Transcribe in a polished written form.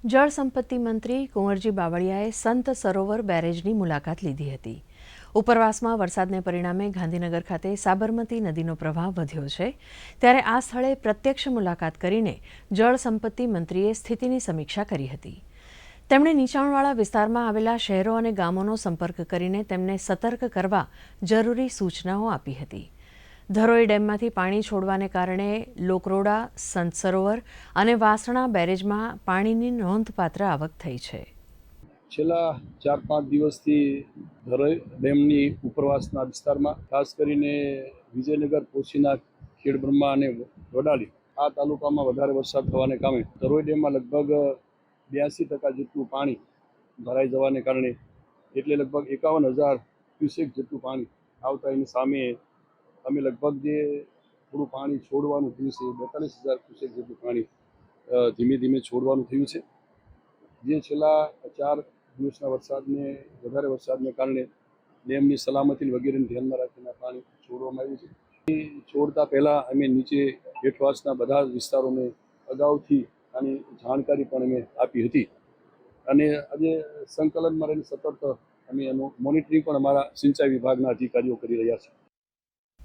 જળ સંપત્તિ મંત્રી કુંવરજી બાવળિયાએ સંત સરોવર બેરેજની મુલાકાત લીધી હતી। ઉપરવાસમાં વરસાદને પરિણામે ગાંધીનગર ખાતે સાબરમતી નદીનો પ્રવાહ વધ્યો છે, ત્યારે આ સ્થળે પ્રત્યક્ષ મુલાકાત કરીને જળ સંપત્તિ મંત્રીએ સ્થિતિની સમીક્ષા કરી હતી। તેમણે નીચાણવાળા વિસ્તારમાં આવેલા શહેરો અને ગામોનો સંપર્ક કરીને તેમને સતર્ક કરવા જરૂરી સૂચનાઓ આપી હતી। ધરોઈ ડેમમાંથી પાણી છોડવાને કારણે લોકરોડા, સંત સરોવર અને વાસણા બેરેજમાં પાણીની નોંધપાત્ર આવક થઈ છે। છેલ્લા 4-5 દિવસથી ધરોઈ ડેમની ઉપરવાસના વિસ્તારમાં ખાસ કરીને વિજયનગર, પોશીના, ખેડબ્રહ્મા અને વડાલી આ તાલુકામાં વધારે વરસાદ થવાને કારણે ધરોઈ ડેમમાં લગભગ 82% જેટલું પાણી ભરાઈ જવાને કારણે એટલે લગભગ 51,000 ક્યુસેક જેટલું પાણી આવતા એની સામે અમે લગભગ જે થોડું પાણી છોડવાનું થયું છે 42,000 ક્યુસેક જેટલું પાણી ધીમે ધીમે છોડવાનું થયું છે, જે છેલ્લા 4 દિવસના વધારે વરસાદને કારણે ડેમની સલામતી વગેરેને ધ્યાનમાં રાખીને પાણી છોડવામાં આવ્યું છે। છોડતા પહેલાં અમે નીચે હેઠવાસના બધા વિસ્તારોને અગાઉથી આની જાણકારી પણ અમે આપી હતી અને આજે સંકલનમાં રહીને સતત અમે એનું મોનિટરિંગ પણ અમારા સિંચાઈ વિભાગના અધિકારીઓ કરી રહ્યા છે।